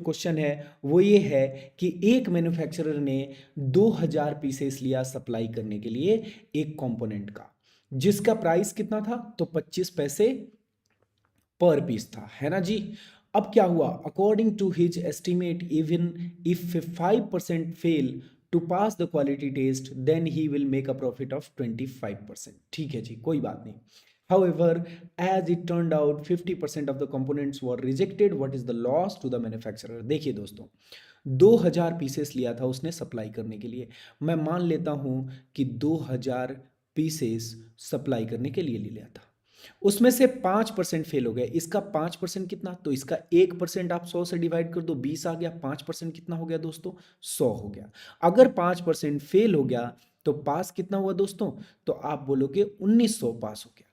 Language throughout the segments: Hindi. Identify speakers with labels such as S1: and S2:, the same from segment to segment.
S1: क्वेश्चन है वो ये है कि एक मैन्युफैक्चरर ने 2000 पीसेस लिया सप्लाई करने के लिए एक कंपोनेंट का, जिसका प्राइस कितना था, तो 25 पैसे पर पीस था, है ना जी। अब क्या हुआ, according to his estimate even if 5% fail to pass the quality test then he will make a profit of 25%। ठीक है जी, कोई बात नहीं। However, as it turned out, 50% of the components were rejected. What is the loss to the manufacturer? देखिए दोस्तों, 2000 पीसेस लिया था उसने सप्लाई करने के लिए। मैं मान लेता हूं कि 2000 पीसेस सप्लाई करने के लिए ले लिया था, उसमें से 5% फेल हो गया। इसका 5% कितना, तो इसका 1% आप 100 से डिवाइड कर दो, 20 आ गया। 5% कितना हो गया दोस्तों, 100 हो गया। अगर 5% फेल हो गया तो पास कितना हुआ दोस्तों, तो आप बोलोगे 1900 पास हो गया।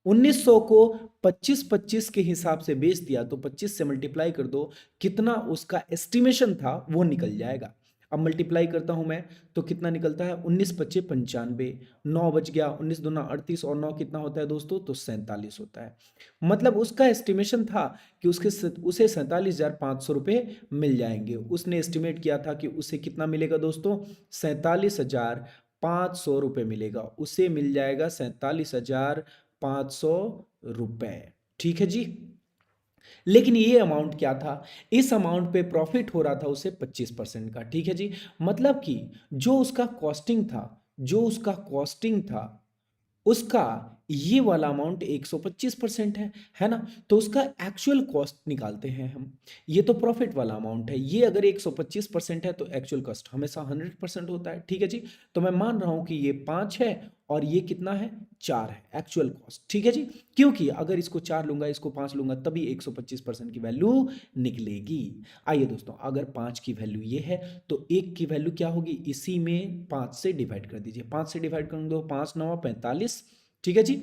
S1: 1900 को 25-25 के हिसाब से बेच दिया तो 25 से मल्टीप्लाई कर दो, कितना उसका एस्टिमेशन था वो निकल जाएगा। अब मल्टीप्लाई करता हूं मैं तो कितना निकलता है, 19-25 95, 9 बच गया, 19 दूना 38 और 9 कितना होता है दोस्तों, तो 47 होता है। मतलब उसका एस्टिमेशन था कि उसे 47,500 रुपये मिल जाएंगे। उसने एस्टिमेट किया था कि उसे कितना मिलेगा दोस्तों, 47,500 रुपये मिलेगा। उसे मिल जाएगा 47,500 रुपये। ठीक है जी। लेकिन ये अमाउंट क्या था, इस अमाउंट पे प्रॉफिट हो रहा था उसे 25% का। ठीक है जी, मतलब कि जो उसका कॉस्टिंग था, जो उसका कॉस्टिंग था उसका ये वाला अमाउंट 125% है ना। तो उसका एक्चुअल कॉस्ट निकालते हैं हम, ये तो प्रॉफिट वाला अमाउंट है। ये अगर 125% है तो एक्चुअल कॉस्ट हमेशा 100% होता है। ठीक है जी, तो मैं मान रहा हूं कि ये 5 है और ये कितना है, 4 है एक्चुअल कॉस्ट। ठीक है जी, क्योंकि अगर इसको 4 लूंगा इसको 5 लूंगा तभी 125% की वैल्यू निकलेगी। आइए दोस्तों, अगर 5 की वैल्यू ये है तो 1 की वैल्यू क्या होगी, इसी में 5 से डिवाइड कर दीजिए। 5 से डिवाइड करूंगा तो 5 9 45। ठीक है जी,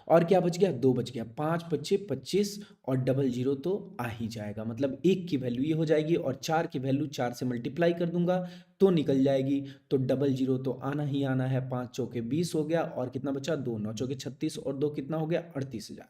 S1: और क्या बच गया, 2 बच गया। 5 25 25 और डबल जीरो तो आ ही जाएगा, मतलब 1 की वैल्यू ये हो जाएगी और 4 की वैल्यू 4 से मल्टीप्लाई कर दूंगा तो निकल जाएगी। तो डबल जीरो तो आना ही आना है। 5 चौके 20 हो गया और कितना बचा, 2 9 चौके 36 और 2 कितना हो गया, 38,000।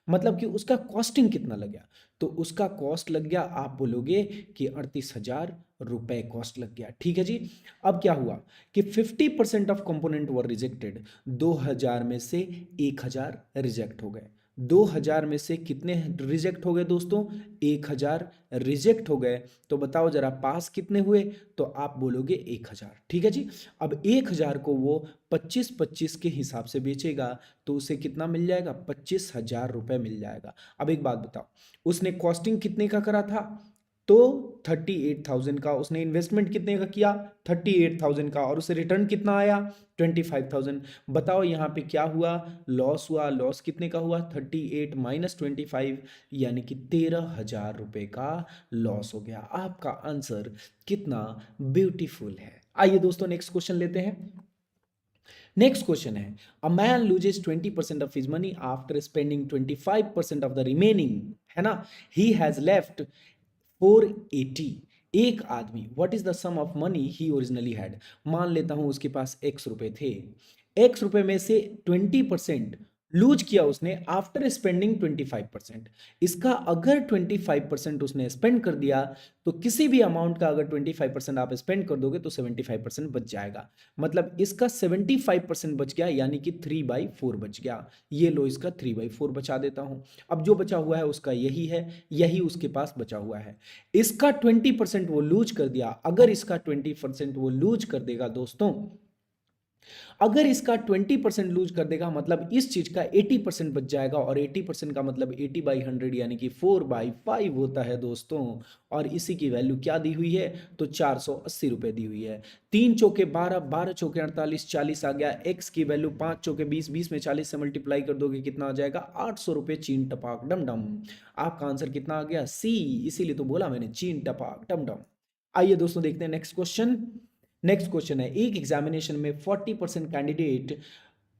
S1: मतलब कि उसका कॉस्टिंग कितना लग गया, तो उसका कॉस्ट लग गया, आप बोलोगे कि 38,000 रुपए कॉस्ट लग गया। ठीक है जी। अब क्या हुआ कि 50% ऑफ कंपोनेंट वर रिजेक्टेड। 2000 में से 1000 रिजेक्ट हो गए। 2000 में से कितने रिजेक्ट हो गए दोस्तों, 1000 रिजेक्ट हो गए। तो बताओ जरा पास कितने हुए, तो आप बोलोगे 1000। ठीक है जी। अब 1000 को वो 25-25 के हिसाब से बेचेगा तो उसे कितना मिल जाएगा, 25,000 रुपए मिल जाएगा। अब एक बात बताओ, उसने कॉस्टिंग कितने का करा था, तो 38,000 का। उसने इन्वेस्टमेंट कितने का किया, 38,000 का, और उसे रिटर्न कितना आया, 25,000। बताओ यहाँ पे क्या हुआ, लॉस हुआ। लॉस कितने का हुआ, 38 माइनस 25, यानी कि 13,000 रुपए का लॉस हो गया। आपका आंसर कितना ब्यूटीफुल है। आइए दोस्तों नेक्स्ट क्वेश्चन लेते हैं। नेक्स्ट क्वेश्चन है, a man loses 20% of his money after spending 25% of the remaining, है ना, ही हैज लेफ्ट 480। एक आदमी, what is the sum of money he originally had. मान लेता हूं उसके पास एक्स रुपए थे, एक्स रुपए में से 20% लूज किया उसने आफ्टर स्पेंडिंग 25%। इसका अगर 25% उसने स्पेंड कर दिया तो किसी भी अमाउंट का अगर 25% आप स्पेंड कर दोगे तो 75% बच जाएगा। मतलब इसका 75% बच गया, यानी कि 3/4 बच गया। ये लो, इसका 3/4 बचा देता हूं। अब जो बचा हुआ है उसका यही है, यही उसके पास बचा हुआ है। इसका 20% वो लूज कर दिया। अगर इसका 20% वो लूज कर देगा दोस्तों, अगर इसका 20% लूज कर देगा, मतलब इस चीज का 80% बच जाएगा। और 80% का मतलब 80/100 यानी कि 4/5 होता है दोस्तों। और इसी की वैल्यू क्या दी हुई है, तो 480 रुपए दी हुई है। 3 चौके 12, 12 चौके 48, 40 आ गया। एक्स की वैल्यू 5 चौके 20, 20 में 40 से मल्टीप्लाई कर दोगे कितना आ जाएगा, 800 रुपए। चीन टपाक डम डम। आपका आंसर कितना आ गया, सी। इसीलिए तो बोला मैंने, चीन टपाक डम डम। आइए दोस्तों देखते हैं नेक्स्ट क्वेश्चन। नेक्स्ट क्वेश्चन है, एक एग्जामिनेशन में 40% कैंडिडेट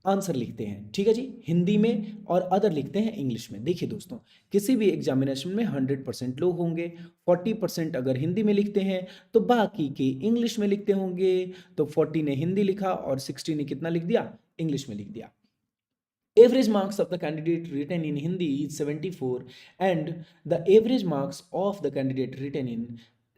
S1: आंसर लिखते हैं, ठीक है जी, हिंदी में, और अदर लिखते हैं इंग्लिश में। देखिए दोस्तों, किसी भी एग्जामिनेशन में 100% लोग होंगे। 40% अगर हिंदी में लिखते हैं तो बाकी के इंग्लिश में लिखते होंगे। तो 40 ने हिंदी लिखा और 60 ने कितना लिख दिया, इंग्लिश में लिख दिया। Average marks of the candidate written in Hindi is 74 and the average marks of the candidate written in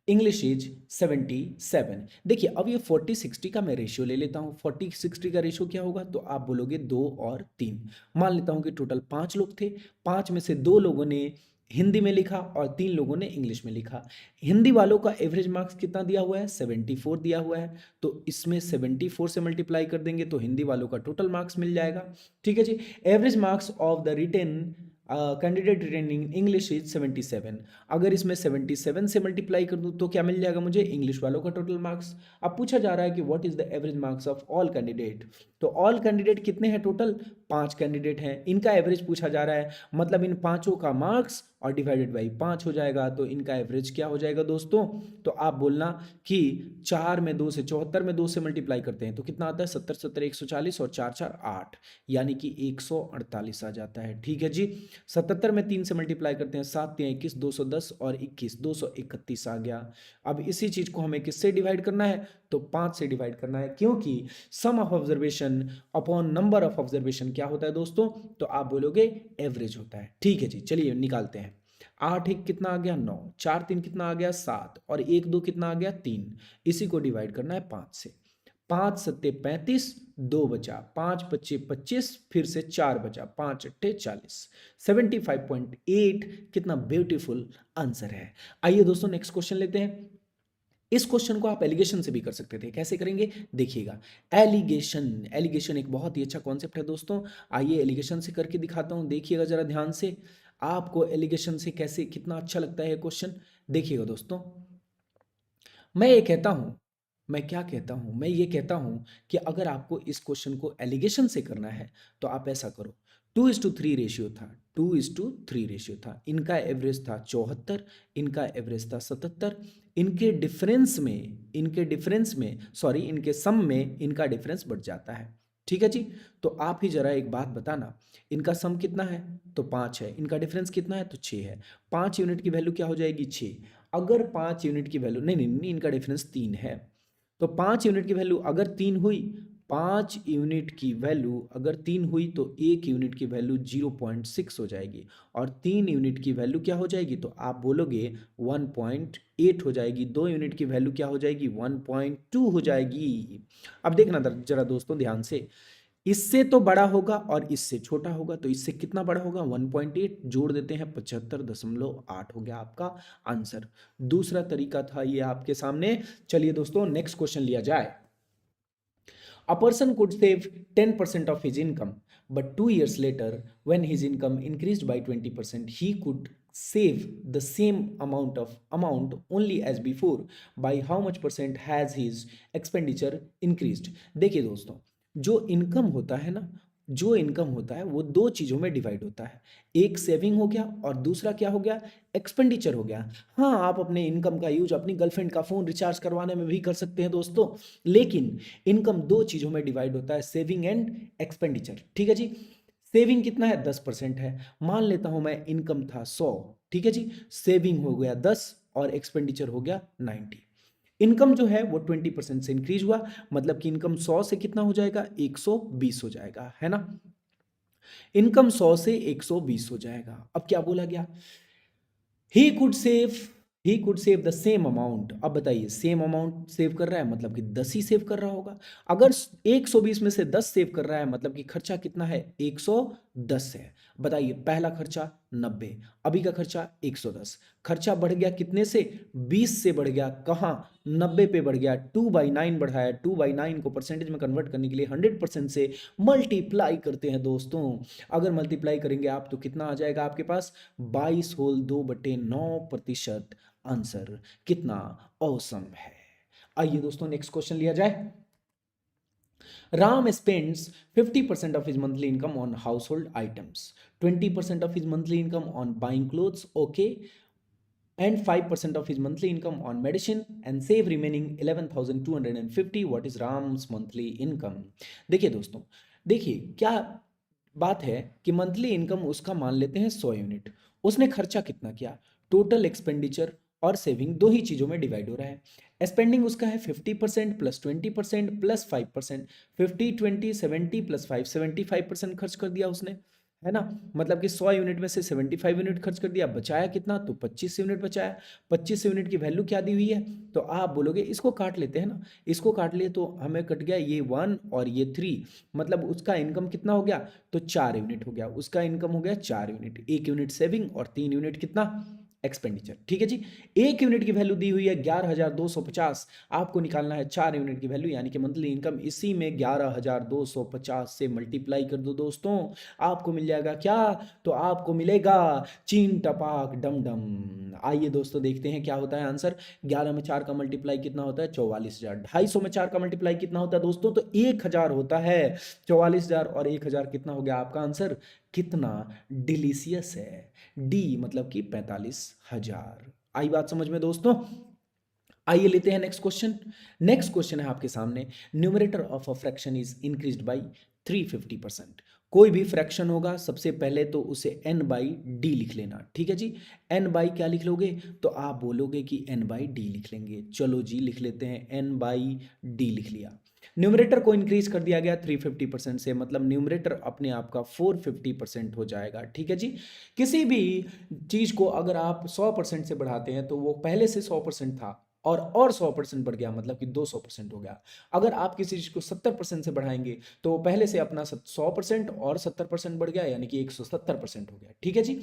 S1: English is 77। देखिए अब ये 40-60 का मैं रेशियो ले लेता हूँ। 40-60 का रेशियो क्या होगा, तो आप बोलोगे 2 और 3। मान लेता हूँ कि टोटल 5 लोग थे, 5 में से 2 लोगों ने हिंदी में लिखा और 3 लोगों ने इंग्लिश में लिखा। हिंदी वालों का एवरेज मार्क्स कितना दिया हुआ है, 74 दिया हुआ है, तो इसमें 74 से मल्टीप्लाई कर देंगे तो हिंदी वालों का टोटल मार्क्स मिल जाएगा। ठीक है जी। Average marks of the written candidate written in English is 77। अगर इसमें 77 से मल्टीप्लाई कर दूं तो क्या मिल जाएगा मुझे, इंग्लिश वालों का टोटल मार्क्स। अब पूछा जा रहा है कि what is the average marks of all candidate, तो ऑल कैंडिडेट कितने हैं टोटल, 5 कैंडिडेट हैं, इनका एवरेज पूछा जा रहा है, मतलब इन पांचों का मार्क्स और डिवाइडेड बाई 5 हो जाएगा, तो इनका एवरेज क्या हो जाएगा दोस्तों, तो आप बोलना कि 4 में 2 से 74 में 2 से मल्टीप्लाई करते हैं तो कितना आता है, 70 70 140 और 4 4 8, यानी कि 148 आ जाता है। ठीक है जी। 77 में 3 से मल्टीप्लाई करते हैं, 7 3 21 210 और 21 231 आ गया। अब इसी चीज को हमें किससे डिवाइड करना है, तो 5 से डिवाइड करना है, क्योंकि sum of observation upon number of observation क्या होता है दोस्तों, तो आप बोलोगे एवरेज होता है। ठीक है जी, चलिए निकालते हैं। 8 1 कितना आ गया 9, 4 3 कितना आ गया 7 और 1 2 कितना आ गया 3। इसी को डिवाइड करना है 5 से। 5 सत्ते 35, 2 बचा, 5 पच्चे 25, फिर से 4 बचा, 5 अट्ठे 40, 75.8 कितना ब्यूटीफुल आंसर है। आइए दोस्तों नेक्स्ट क्वेश्चन लेते हैं। इस क्वेश्चन को आप एलिगेशन से भी कर सकते थे, कैसे करेंगे देखिएगा। एलिगेशन, एलिगेशन एक बहुत ही अच्छा कॉन्सेप्ट है दोस्तों। आइए एलिगेशन से करके दिखाता हूं, देखिएगा जरा ध्यान से, आपको एलिगेशन से कैसे कितना अच्छा लगता है क्वेश्चन। देखिएगा दोस्तों, मैं ये कहता हूं, मैं क्या कहता हूं, मैं ये कहता हूं कि अगर आपको इस क्वेश्चन को एलिगेशन से करना है तो आप ऐसा करो, 2:3 रेशियो था, 2:3 रेशियो था, इनका एवरेज था 74, इनका एवरेज था 77, इनके सॉरी इनके सम में इनका डिफरेंस बढ़ जाता है। ठीक है जी। तो आप ही जरा एक बात बताना, इनका सम कितना है, तो 5 है, इनका डिफरेंस कितना है, तो 6 है। 5 यूनिट की वैल्यू क्या हो जाएगी 6। अगर 5 यूनिट की वैल्यू, नहीं नहीं नहीं, इनका डिफरेंस 3 है, तो 5 यूनिट की वैल्यू अगर 3 हुई, 5 यूनिट की वैल्यू अगर 3 हुई तो 1 यूनिट की वैल्यू 0.6 हो जाएगी, और 3 यूनिट की वैल्यू क्या हो जाएगी, तो आप बोलोगे 1.8 हो जाएगी। 2 यूनिट की वैल्यू क्या हो जाएगी, 1.2 हो जाएगी। अब देखना जरा दोस्तों ध्यान से, इससे तो बड़ा होगा और इससे छोटा होगा, तो इससे कितना बड़ा होगा 1.8, जोड़ देते हैं 75.8 हो गया आपका आंसर। दूसरा तरीका था ये आपके सामने। चलिए दोस्तों नेक्स्ट क्वेश्चन लिया जाए। A person could save 10% of his income, but 2 years later, when his income increased by 20%, he could save the same amount only as before. By how much percent has his expenditure increased? देखिए दोस्तों, जो इनकम होता है ना, जो इनकम होता है वो दो चीजों में डिवाइड होता है, एक सेविंग हो गया और दूसरा क्या हो गया, एक्सपेंडिचर हो गया। हाँ, आप अपने इनकम का यूज अपनी गर्लफ्रेंड का फोन रिचार्ज करवाने में भी कर सकते हैं दोस्तों, लेकिन इनकम दो चीजों में डिवाइड होता है, सेविंग एंड एक्सपेंडिचर। ठीक है जी। सेविंग कितना है 10% है, मान लेता हूं मैं इनकम था 100, ठीक है जी, सेविंग हो गया 10 और एक्सपेंडिचर हो गया 90। इनकम जो है वो 20% से इंक्रीज हुआ, मतलब कि इनकम 100 से कितना हो जाएगा 120 हो जाएगा, है ना। इनकम 100 से 120 हो जाएगा। अब क्या बोला गया, he could save the same amount. अब बताइए सेम अमाउंट सेव कर रहा है मतलब कि 10 ही सेव कर रहा होगा। अगर 120 में से 10 सेव कर रहा है मतलब कि खर्चा कितना है 110 है। बताइए पहला खर्चा 90, अभी का खर्चा 110, खर्चा बढ़ गया कितने से 20 से बढ़ गया, कहाँ 90 पे बढ़ गया, 2/9 बढ़ा है। 2/9 को परसेंटेज में कन्वर्ट करने के लिए 100% से मल्टीप्लाई करते हैं दोस्तों। अगर मल्टीप्लाई करेंगे आप तो कितना आ जाएगा आपके पास 22 होल 2/9%। आंसर कितना औसम है। आइए दोस्तों नेक्स्ट क्वेश्चन लिया जाए। Ram spends 50% of his monthly income on household items, 20% of his monthly income on buying clothes, okay, and 5% of his monthly income on medicine and save remaining 11,250. What is Ram's monthly income? देखिए दोस्तों, देखिए क्या बात है कि मंथली इनकम उसका मान लेते हैं 100 यूनिट, उसने खर्चा कितना किया, टोटल एक्सपेंडिचर और सेविंग, दो ही चीज़ों में डिवाइड हो रहा है। स्पेंडिंग उसका है 50% प्लस 20% प्लस 5%, 50 20 70 प्लस 5 75% खर्च कर दिया उसने, है ना। मतलब कि 100 यूनिट में से 75 यूनिट खर्च कर दिया, बचाया कितना, तो 25 यूनिट बचाया। 25 यूनिट की वैल्यू क्या दी हुई है, तो आप बोलोगे इसको काट लेते हैं ना, इसको काट लिए तो हमें कट गया ये 1 और ये 3, मतलब उसका इनकम कितना हो गया, तो 4 यूनिट हो गया, उसका इनकम हो गया 4 यूनिट, 1 यूनिट सेविंग और 3 यूनिट कितना, एक्सपेंडिचर। ठीक है जी, 1 यूनिट की वैल्यू दी हुई है 11,250, आपको निकालना है 4 यूनिट की वैल्यू यानी कि मंथली इनकम, इसी में 11,250 से मल्टीप्लाई कर दो दोस्तों, आपको मिल जाएगा क्या, तो आपको मिलेगा चीन टपाक डम डम। आइए दोस्तों देखते हैं क्या होता है आंसर। 11 में 4 का मल्टीप्लाई कितना होता है, 44,000। 250 में 4 का मल्टीप्लाई कितना होता है दोस्तों, तो 1,000 होता है। 44,000 और 1,000 कितना हो गया आपका आंसर, कितना डिलीशियस है, डी मतलब कि 45,000। आई बात समझ में दोस्तों। आइए लेते हैं नेक्स्ट क्वेश्चन। नेक्स्ट क्वेश्चन है आपके सामने, numerator of a fraction is increased by 350%। कोई भी फ्रैक्शन होगा सबसे पहले तो उसे n बाई डी लिख लेना, ठीक है जी। n बाई क्या लिख लोगे, तो आप बोलोगे कि n बाई डी लिख लेंगे, चलो जी लिख लेते हैं, n बाई डी लिख लिया। न्यूमरेटर को इंक्रीज कर दिया गया 350% से, मतलब न्यूमरेटर अपने आप का 450% हो जाएगा, ठीक है जी। किसी भी चीज को अगर आप 100% से बढ़ाते हैं तो वो पहले से 100% था और 100% बढ़ गया, मतलब कि 200% हो गया। अगर आप किसी चीज को 70% से बढ़ाएंगे तो वो पहले से अपना 100% और 70% बढ़ गया, यानी कि 170% हो गया, ठीक है जी।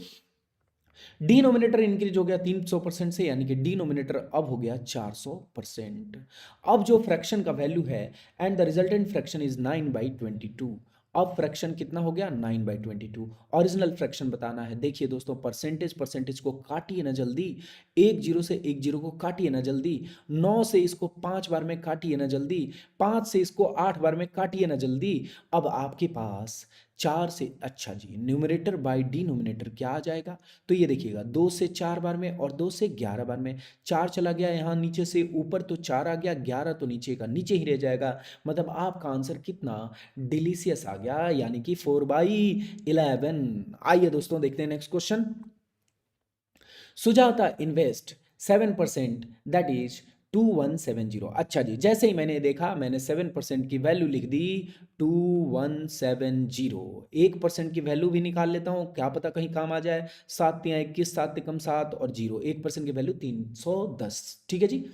S1: डिनोमिनेटर इंक्रीज हो गया 300% से, यानी कि डिनोमिनेटर अब हो गया 400%। अब जो फ्रैक्शन का वैल्यू है and the resultant fraction is 9/22। अब फ्रैक्शन कितना हो गया, 9/22। ओरिजिनल फ्रैक्शन बताना है। देखिए दोस्तों, परसेंटेज परसेंटेज को काटिए ना जल्दी, एक जीरो से एक जीरो को काटिए ना जल्दी, 9 से इसको 5 बार में काटिए ना जल्दी, 5 से इसको 8 बार में काटिए ना जल्दी। अब आपके पास 4 से, अच्छा जी, न्यूमरेटर बाय डिनोमिनेटर क्या आ जाएगा, तो ये देखिएगा 2 से 4 बार में और 2 से 11 बार में, 4 चला गया यहाँ नीचे से ऊपर तो 4 आ गया, 11 तो नीचे का नीचे ही रह जाएगा, मतलब आपका आंसर कितना डिलीशियस आ गया, यानी कि 4/11। आइए दोस्तों देखते हैं next question. Sujata invest 7%, that is 2170। अच्छा जी, जैसे ही मैंने देखा मैंने 7% की वैल्यू लिख दी 2170। 1% की वैल्यू भी निकाल लेता हूं, क्या पता कहीं काम आ जाए। 7 तिया 21, 7 तिकम 7 और 0, 1% की वैल्यू 310, ठीक है जी।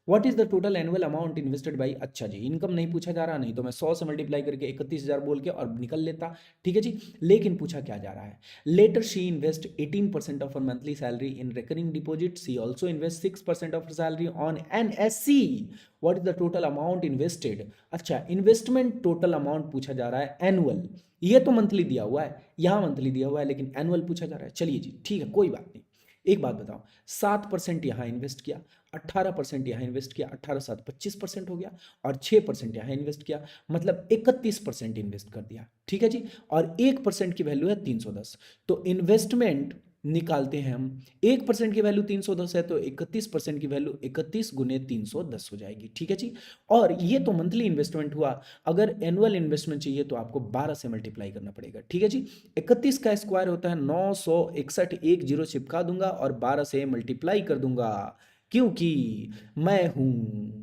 S1: What is the total annual amount invested by, अच्छा जी, इनकम नहीं पूछा जा रहा, नहीं तो मैं 100 से मल्टीप्लाई करके 31,000 बोल के और निकल लेता, ठीक है जी। लेकिन पूछा क्या जा रहा है, later she invest 18% of her monthly salary in recurring deposit. She also invests 6% of her salary on NSC. What is the total amount invested? अच्छा, इन्वेस्टमेंट टोटल अमाउंट पूछा जा रहा है एनुअल, ये तो मंथली दिया हुआ है, यहां मंथली दिया हुआ है लेकिन एनुअल पूछा जा रहा है। चलिए जी ठीक है, कोई बात नहीं। एक बात बताओ, 7% यहां इन्वेस्ट किया, 18% यहां इन्वेस्ट किया, 18 7 25% हो गया, और 6% यहां इन्वेस्ट किया, मतलब 31% इन्वेस्ट कर दिया, ठीक है जी। और 1% की वैल्यू है 310, तो इन्वेस्टमेंट निकालते हैं हम, 1% की वैल्यू 310 है तो 31% की वैल्यू 31 गुने 310 हो जाएगी, ठीक है जी। और ये तो मंथली इन्वेस्टमेंट हुआ, अगर एनुअल इन्वेस्टमेंट चाहिए तो आपको 12 से मल्टीप्लाई करना पड़ेगा, ठीक है जी। 31 का स्क्वायर होता है 961, एक जीरो चिपका दूंगा और 12 से मल्टीप्लाई कर दूंगा, क्योंकि मैं हूं,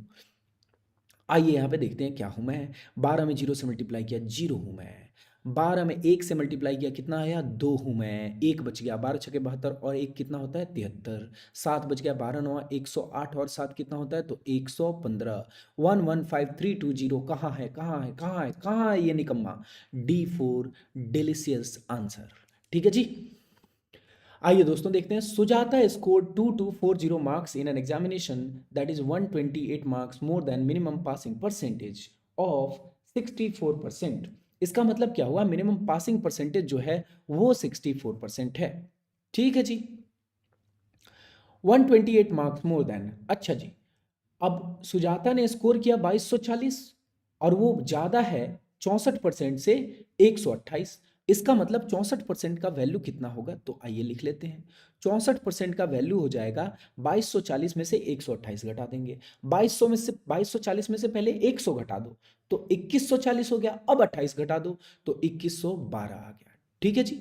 S1: आइए यहां पे देखते हैं क्या हूं मैं। 12 में 0 से मल्टीप्लाई किया, 0 हूं मैं। 12 में 1 से मल्टीप्लाई किया, कितना आया, 2 हूं मैं, 1 बच गया, 12 छके 72 और 1 कितना होता है 73, 7 बच गया, 12 9 108 और 7 कितना होता है, तो 115। 115320 कहाँ है, कहाँ है, कहाँ है, कहाँ है ये निकम्मा, D4 डिलीशियस आंसर, ठीक है जी। आइए दोस्तों देखते हैं, Sujata score 2240 marks in an examination that is 128 marks more than minimum passing percentage of 64%। इसका मतलब क्या हुआ, मिनिमम पासिंग परसेंटेज जो है वो 64% है, ठीक है जी। 128 मार्क्स मोर देन, अच्छा जी। अब सुजाता ने स्कोर किया 2240 और वो ज्यादा है 64% से 128, इसका मतलब 64% का वैल्यू कितना होगा, तो आइए लिख लेते हैं। 64% का वैल्यू हो जाएगा 2240 में से 128 घटा देंगे, 2200 में से 2240 में से पहले 100 घटा दो तो 2140 हो गया, अब 28 घटा दो तो 2112 आ गया, ठीक है जी।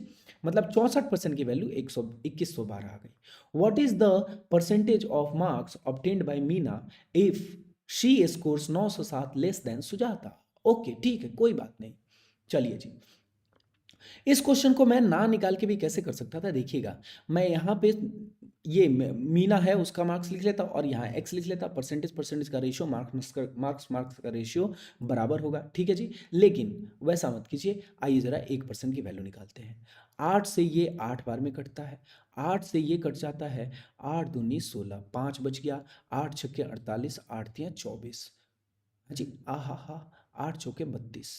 S1: मतलब 64% की वैल्यू 2112 आ गई। What is the percentage of marks obtained by Meena if she scores 907 less than Sujata? Okay ठीक है, कोई बात नहीं। चलिए जी, इस क्वेश्चन को मैं ना निकाल के भी कैसे कर सकता था, देखिएगा। मैं यहाँ पे ये मीना है उसका मार्क्स लिख लेता और यहाँ एक्स लिख लेता, परसेंटेज परसेंटेज का रेशियो, मार्क्स का रेशियो बराबर होगा, ठीक है जी। लेकिन वैसा मत कीजिए, आइए जरा 1% की वैल्यू निकालते हैं। 8 से ये 8 बार में कटता है, 8 से ये कट जाता है, 8 दूनी 16, 5 बच गया, 8 छक्के 48, 8 तियां 24, हाँ जी, हा 8 चौके 32,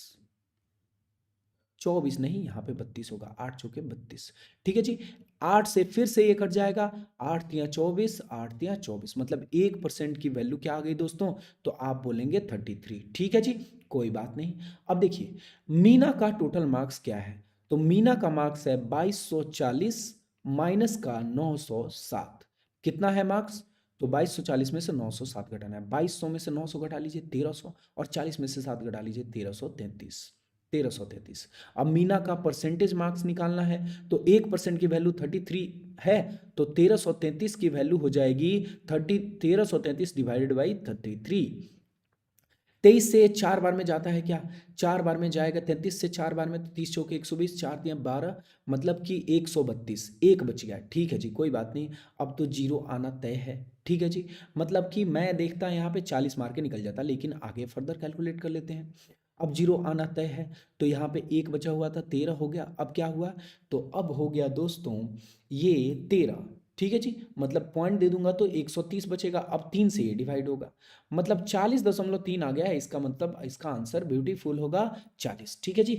S1: 24 नहीं, यहाँ पे 32 होगा, 8 चौके 32, ठीक है जी। 8 से फिर से ये कट जाएगा, 8 तियां 24, 8 तियां 24, मतलब 1% की वैल्यू क्या आ गई दोस्तों, तो आप बोलेंगे 33, ठीक है जी, कोई बात नहीं। अब देखिए मीना का टोटल मार्क्स क्या है, तो मीना का मार्क्स है 2240 माइनस का 907, कितना है मार्क्स, तो 2240 में से 907 घटाना है, 2200 में से 900 घटा लीजिए 1300, और 40 में से 7 घटा लीजिए 1333, 1333। अब मीना का परसेंटेज मार्क्स निकालना है, तो 1% की वैल्यू 33 है, तो 1333 की वैल्यू हो जाएगी 1333 डिवाइडेड बाई 33। 23 से 4 बार में जाता है क्या, 4 बार में जाएगा, 33 से 4 बार में तो 30 चौके 120, 4 दिया 12, मतलब कि 132, एक बच गया, ठीक है जी, कोई बात नहीं। अब तो जीरो आना तय है, ठीक है जी, मतलब कि मैं देखता यहाँ पे 40 मार के निकल जाता, लेकिन आगे फर्दर कैलकुलेट कर लेते हैं। अब जीरो आना तय है, तो यहाँ पे एक बचा हुआ था, 13 हो गया, अब क्या हुआ, तो अब हो गया दोस्तों ये 13, ठीक है जी, मतलब पॉइंट दे दूंगा तो 130 बचेगा, अब 3 से ये डिवाइड होगा, मतलब 40.3 आ गया है, इसका मतलब इसका आंसर ब्यूटीफुल होगा 40, ठीक है जी।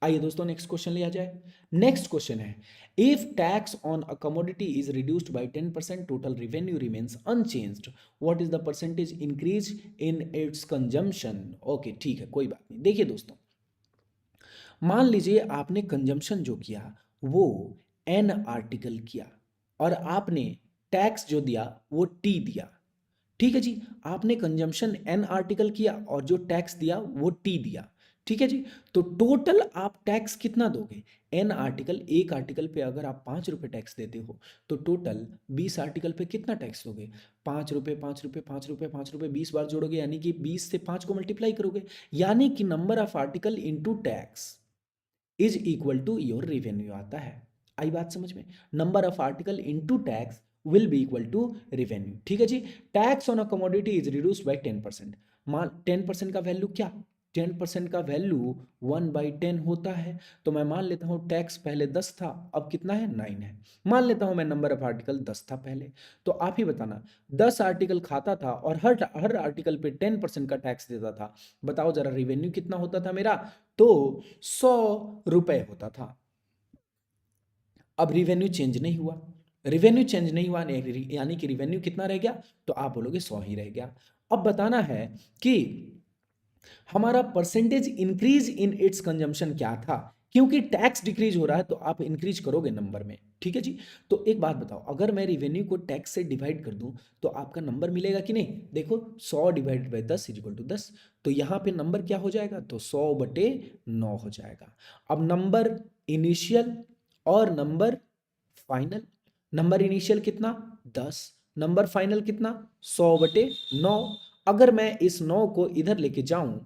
S1: आइए दोस्तों नेक्स्ट क्वेश्चन लिया जाए। नेक्स्ट क्वेश्चन है, if tax on a commodity is reduced by 10%, total revenue remains unchanged, what is the percentage increase in its consumption? Okay ठीक है, कोई बात नहीं। देखिए दोस्तों, मान लीजिए आपने कंजम्पशन जो किया वो एन आर्टिकल किया, और आपने टैक्स जो दिया वो टी दिया, ठीक है जी। आपने कंजम्पशन एन आर्टिकल किया और जो टैक्स दिया वो टी दिया, ठीक है जी। तो टोटल आप टैक्स कितना दोगे, एन आर्टिकल, एक आर्टिकल पे अगर आप 5 रुपए टैक्स देते हो, तो टोटल 20 आर्टिकल पे कितना टैक्स दोगे, 5 रुपए 5 रुपए 5 रुपए 5 रुपए, 20 बार जोड़ोगे, यानी कि 20 से 5 को मल्टीप्लाई करोगे, यानी कि number of article into tax is equal to your revenue आता है। आई बात समझ में, number of article into tax will be equal to revenue, ठीक है जी। Tax on a commodity is reduced by 10%, मान 10% का वैल्यू क्या, 10% का वैल्यू 1/10 होता है, तो मैं मान लेता हूं टैक्स पहले 10 था, अब कितना है 9 है, मान लेता हूं मैं नंबर ऑफ आर्टिकल 10 था पहले, तो आप ही बताना 10 आर्टिकल खाता था और हर आर्टिकल पे 10% का टैक्स देता था, बताओ जरा रेवेन्यू कितना होता था मेरा, तो 100 रुपए होता था। अब रिवेन्यू चेंज नहीं हुआ, रिवेन्यू चेंज नहीं हुआ यानी कि रिवेन्यू कितना रह गया, तो आप बोलोगे 100 ही रह गया। अब बताना है कि हमारा percentage increase in its consumption क्या था, क्योंकि टैक्स डिक्रीज हो रहा है तो आप इंक्रीज करोगे नंबर में, ठीक है जी। तो एक बात बताओ, अगर मैं रिवेन्यू को टैक्स से डिवाइड कर दूं तो आपका नंबर मिलेगा कि नहीं, देखो 100 डिवाइडेड बाई 10 इक्वल टू 10, तो यहाँ पे नंबर क्या हो जाएगा, तो 100/9 हो जाएगा। अब नंबर इनिशियल और नंबर फाइनल, नंबर इनिशियल कितना 10, नंबर फाइनल कितना 100/9, अगर मैं इस 9 को इधर लेके जाऊं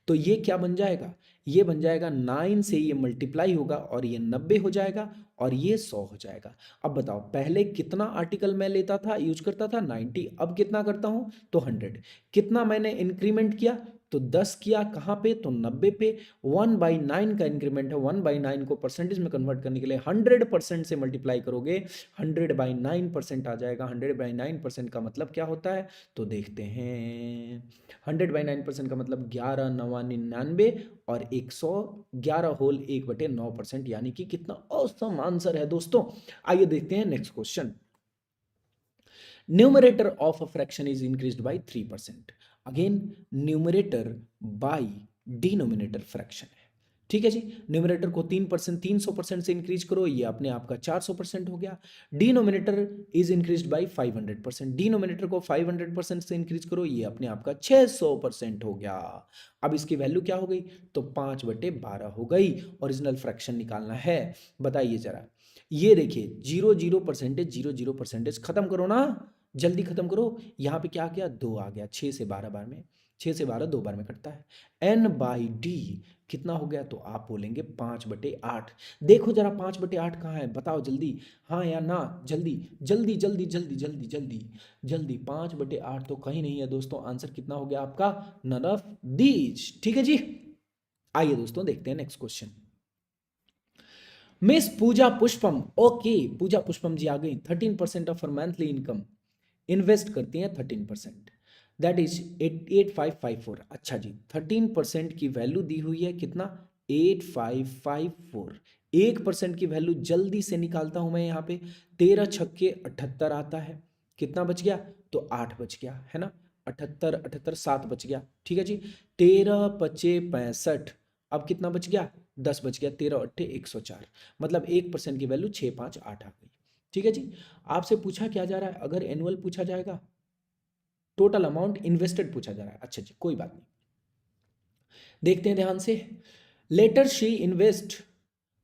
S1: तो ये क्या बन जाएगा, ये बन जाएगा 9 से ये मल्टीप्लाई होगा और ये 90 हो जाएगा और ये 100 हो जाएगा। अब बताओ पहले कितना आर्टिकल मैं लेता था, यूज करता था 90, अब कितना करता हूं तो 100, कितना मैंने इंक्रीमेंट किया, तो 10 किया कहाँ पे, तो 90 पे, 1/9 का इंक्रीमेंट है, 1/9 को परसेंटेज में कन्वर्ट करने के लिए 100% से मल्टीप्लाई करोगे, 100/9% आ जाएगा। 100/9% का मतलब क्या होता है, तो देखते हैं, 100/9% का मतलब 11×9 = 99 और 111 होल 1/9%, यानी कि कितना औसम आंसर है दोस्तों। आइए देखते हैं next question. Numerator of a fraction is increased by 3%, again numerator by denominator fraction है, ठीक है जी। न्यूमरेटर को 3% 300% से इंक्रीज करो, ये अपने आप का 400% हो गया। Denominator is increase by 500%, denominator को 500% से इंक्रीज करो, ये अपने आप का 600% हो गया। अब इसकी वैल्यू क्या हो गई, तो 5/12 हो गई। ओरिजिनल फ्रैक्शन निकालना है, बताइए जरा। ये देखिए 0 0 परसेंटेज 0 0 परसेंटेज, खत्म करो ना, जल्दी खत्म करो। यहाँ पे क्या आ गया, 2 आ गया। 6 से 12 बार में, 6 से 12 2 बार में कटता है। n/d कितना हो गया, तो आप बोलेंगे 5/8। देखो जरा 5/8 कहाँ है, बताओ जल्दी, हाँ या ना, जल्दी जल्दी जल्दी जल्दी जल्दी जल्दी जल्दी। 5/8 तो कहीं नहीं है दोस्तों, आंसर कितना हो गया आपका, नन ऑफ दीज। ठीक है जी। आइए दोस्तों देखते हैं नेक्स्ट क्वेश्चन। मिस पूजा पुष्पम, ओके पूजा पुष्पम जी आ गई। 13% of her monthly income invest करती हैं 13%, दैट इज 8554। अच्छा जी, 13% की वैल्यू दी हुई है कितना, 8554। 1% की वैल्यू जल्दी से निकालता हूं मैं यहाँ पे, 13 छक्के 78 आता है। कितना बच गया, तो 8 बच गया है ना, 78 78 7 बच गया। ठीक है जी, 13 पचे 65। अब कितना बच गया, 10 बच गया, 13 अट्ठे 104, मतलब 1% की वैल्यू 658 आ गई। ठीक है जी। आपसे पूछा क्या जा रहा है, अगर एनुअल पूछा जाएगा, टोटल अमाउंट इन्वेस्टेड पूछा जा रहा है। अच्छा जी, कोई बात नहीं, देखते हैं ध्यान से। लेटर शी इन्वेस्ट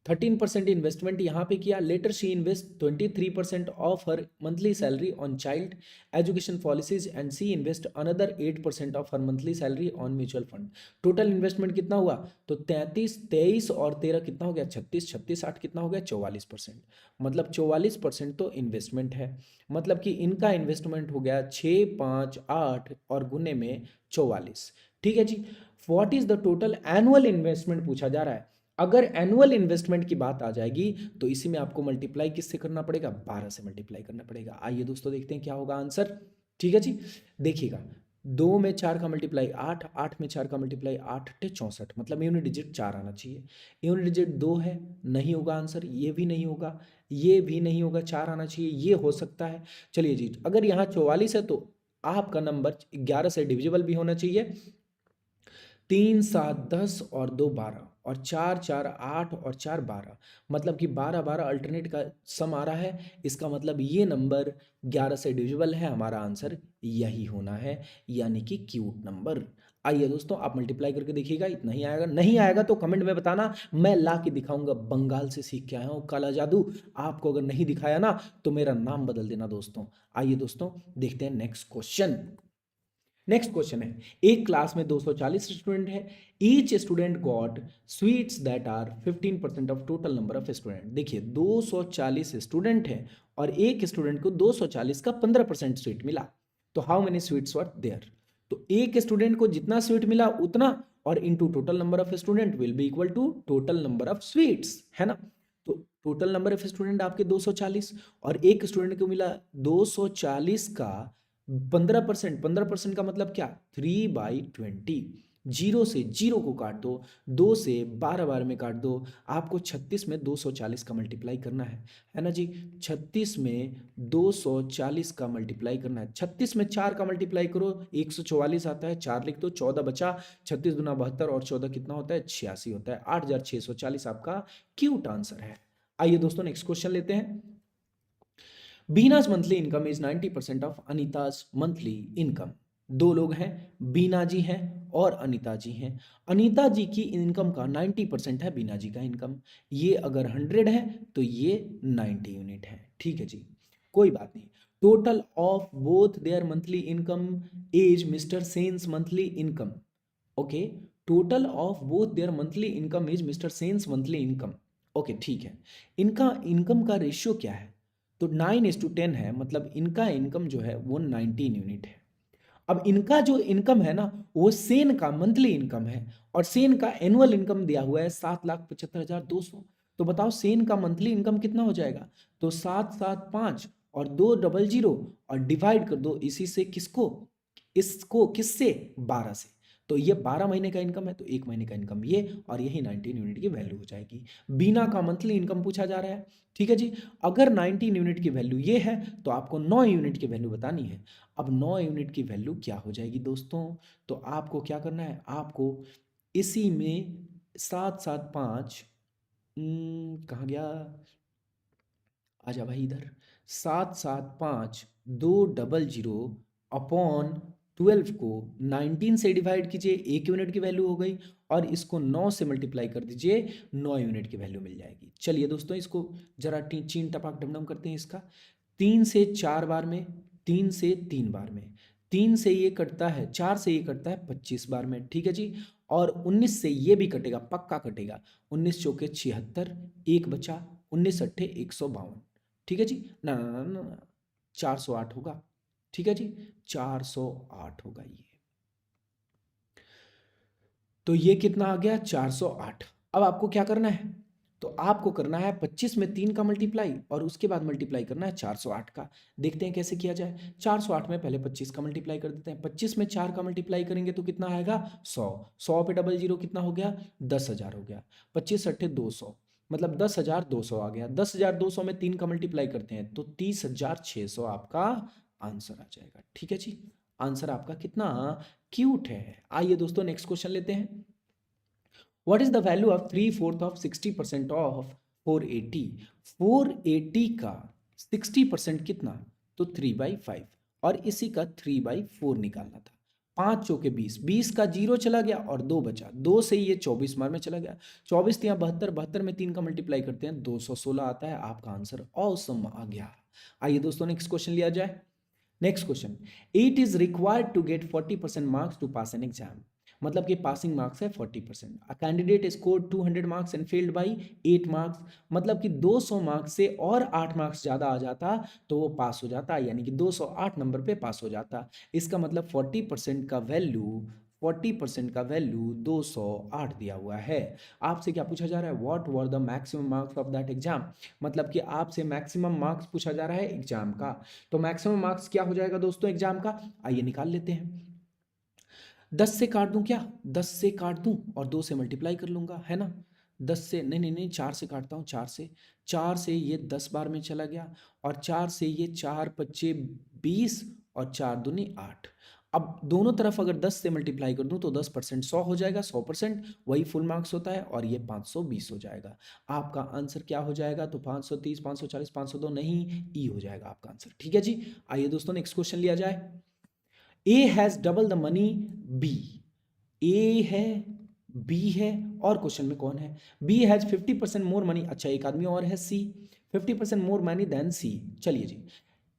S1: 13% इन्वेस्टमेंट यहाँ पे किया। Later she invest 23% of her monthly salary on child education policies and she invest another 8% of her monthly salary on mutual fund. Total investment कितना हुआ, तो 33 23 और 13 कितना हो गया, 36 36 8 कितना हो गया, 44%। मतलब 44% तो इन्वेस्टमेंट है, मतलब कि इनका इन्वेस्टमेंट हो गया 6 5 8 और गुने में 44। ठीक है जी। What is the total annual investment पूछा जा रहा है। अगर एनुअल इन्वेस्टमेंट की बात आ जाएगी तो इसी में आपको मल्टीप्लाई किससे करना पड़ेगा, 12 से मल्टीप्लाई करना पड़ेगा। आइए दोस्तों देखते हैं क्या होगा आंसर। ठीक है जी, देखिएगा 2 में 4 का मल्टीप्लाई 8, 8 में 4 का मल्टीप्लाई 8 अट्ठे 64, मतलब यूनिट डिजिट 4 आना चाहिए। यूनिट डिजिट 2 है, नहीं होगा आंसर, ये भी नहीं होगा, ये भी नहीं होगा, 4 आना चाहिए, ये हो सकता है। चलिए जी, अगर यहाँ 44 है तो आपका नंबर 11 से डिविजिबल भी होना चाहिए। 3 7 10 और 2 12 और 4 4 8 और 4 12, मतलब कि 12 12 अल्टरनेट का सम आ रहा है। इसका मतलब ये नंबर 11 से डिविजिबल है, हमारा आंसर यही होना है, यानी कि क्यूट नंबर। आइए दोस्तों आप मल्टीप्लाई करके देखिएगा, इतना ही आएगा, नहीं आएगा तो कमेंट में बताना, मैं ला के दिखाऊंगा, बंगाल से सीख के आया हूँ काला जादू। आपको अगर नहीं दिखाया ना तो मेरा नाम बदल देना दोस्तों। आइए दोस्तों देखते हैं नेक्स्ट क्वेश्चन। नेक्स्ट क्वेश्चन है, एक क्लास में 240 स्टूडेंट है, each student got sweets that are 15% of total number of student. देखिए 240 स्टूडेंट है और एक स्टूडेंट को 240 का 15% स्वीट मिला, तो how many sweets were there. तो एक स्टूडेंट को जितना स्वीट मिला उतना, और into total number of student will be equal to total number of sweets, है ना। तो टोटल नंबर ऑफ स्टूडेंट आपके 240 और एक स्टूडेंट को मिला 240 का 15%, 15% का मतलब क्या, 3/20। जीरो से जीरो को काट दो, 2 से 12 बार में काट दो, आपको 36 में 240 का मल्टीप्लाई करना है ना जी। 36 में 240 का मल्टीप्लाई करना है, 36 में 4 का मल्टीप्लाई करो 144 आता है, 4 लिख दो, 14 बचा, 36 दूना 72 और 14 कितना होता है, 86 होता है। 8640 आपका क्यूट आंसर है। आइए दोस्तों नेक्स्ट क्वेश्चन लेते हैं। Beena's monthly income is 90% of Anita's monthly income. दो लोग हैं, बीना जी हैं और अनीता जी हैं। अनीता जी की इनकम का 90% है बीना जी का इनकम। ये अगर 100 है तो ये 90 यूनिट है। ठीक है जी, कोई बात नहीं। Total of both there monthly income is mister sense monthly income. Okay, total of both there monthly income is mister sense monthly income. Okay ठीक है, इनका इनकम का रेशियो क्या है, तो 9:10 है, मतलब इनका इनकम जो है वो 19 यूनिट है। अब इनका जो इनकम है ना वो सेन का मंथली इनकम है, और सेन का एनुअल इनकम दिया हुआ है 7,75,200। तो बताओ सेन का मंथली इनकम कितना हो जाएगा, तो 775 और 200 और डिवाइड कर दो इसी से, किसको, इसको किससे, 12 से। तो ये 12 महीने का इनकम है, तो एक महीने का इनकम ये, और यही 19 यूनिट की वैल्यू हो जाएगी। बीना का मंथली इनकम पूछा जा रहा है। ठीक है जी, अगर 19 यूनिट की वैल्यू ये है तो आपको 9 यूनिट की वैल्यू बतानी है। अब 9 यूनिट की वैल्यू क्या हो जाएगी दोस्तों, तो आपको क्या करना है, आपको इसी में 775 कहाँ गया, आजा भाई इधर, 775,200 अपॉन 12 को 19 से डिवाइड कीजिए, 1 यूनिट की वैल्यू हो गई, और इसको 9 से मल्टीप्लाई कर दीजिए, 9 यूनिट की वैल्यू मिल जाएगी। चलिए दोस्तों इसको जरा चीन टपाक डमडम करते हैं इसका। 3 से 4 बार में, 3 से 3 बार में, 3 से ये कटता है, 4 से ये कटता है 25 बार में, ठीक है जी। और 19 से ये भी कटेगा, पक्का कटेगा, 19 चौके 76, एक बचा, 19 अट्ठे 152, ठीक है जी। ना ना ना ना ना, 408 होगा, ठीक है जी, 408 होगा ये। तो ये कितना आ गया, 408। अब आपको क्या करना है, तो आपको करना है 25 में 3 का मल्टीप्लाई, और उसके बाद मल्टीप्लाई करना है 408 का। देखते हैं कैसे किया जाए। 408 में पहले 25 का मल्टीप्लाई कर देते हैं। 25 में 4 का मल्टीप्लाई करेंगे तो कितना आएगा, 100। 100 पे डबल जीरो कितना हो गया, 10,000 हो गया। 25 अट्ठे 200, मतलब 10,200 आ गया। 10,200 में 3 का मल्टीप्लाई करते हैं तो 30,600 आपका आंसर आ जाएगा, ठीक है जी। आंसर आपका कितना क्यूट है। आइए दोस्तों नेक्स्ट क्वेश्चन लेते हैं। What is the value of 3/4 of 60% of 480? 480 का 60% कितना, तो 3/5, और इसी का 3/4 निकालना था। 5 चौके 20, 20 का जीरो चला गया और 2 बचा, 2 से ये 24 बार में चला गया, 24 तिया 72, 72 में 3 का मल्टीप्लाई करते हैं 216 आता है। आपका आंसर ऑसम आ गया। आइए दोस्तों नेक्स्ट क्वेश्चन लिया जाए। Next question, it is required to get 40% marks to pass an exam, मतलब कि पासिंग मार्क्स है 40%। A candidate score 200 marks and failed by 8 marks, मतलब कि 200 मार्क्स से और 8 मार्क्स ज़्यादा आ जाता तो वो पास हो जाता, यानी कि 208 नंबर पे पास हो जाता। इसका मतलब 40% का वैल्यू, 40% का वैल्यू 208 दिया हुआ है। आपसे क्या पूछा जा रहा है, what were the maximum marks of that exam, मतलब कि आपसे मैक्सिमम मार्क्स पूछा जा रहा है एग्जाम का। तो मैक्सिमम मार्क्स क्या हो जाएगा दोस्तों एग्जाम का, आइए निकाल लेते हैं। 10 से काट दूं क्या, 10 से काट दूं और 2 से मल्टीप्लाई कर लूंगा, है ना। 10 से नहीं नहीं नहीं, 4 से काटता हूँ, 4 से ये 10 बार में चला गया, और 4 से ये 4 पच्चे 20, और 4 दूनी 8। अब दोनों तरफ अगर 10 से मल्टीप्लाई कर दूं तो 10% 100 हो जाएगा, 100% वही फुल मार्क्स होता है, और ये 520 हो जाएगा। आपका आंसर क्या हो जाएगा, तो 530, 540, 502 नहीं, ई हो जाएगा आपका आंसर, ठीक है जी। आइए दोस्तों नेक्स्ट क्वेश्चन लिया जाए। A has double the money B, A है, बी है, और क्वेश्चन में कौन है, बी हैज 50% मोर मनी, अच्छा एक आदमी और है सी, 50% मोर मनी देन सी। चलिए जी,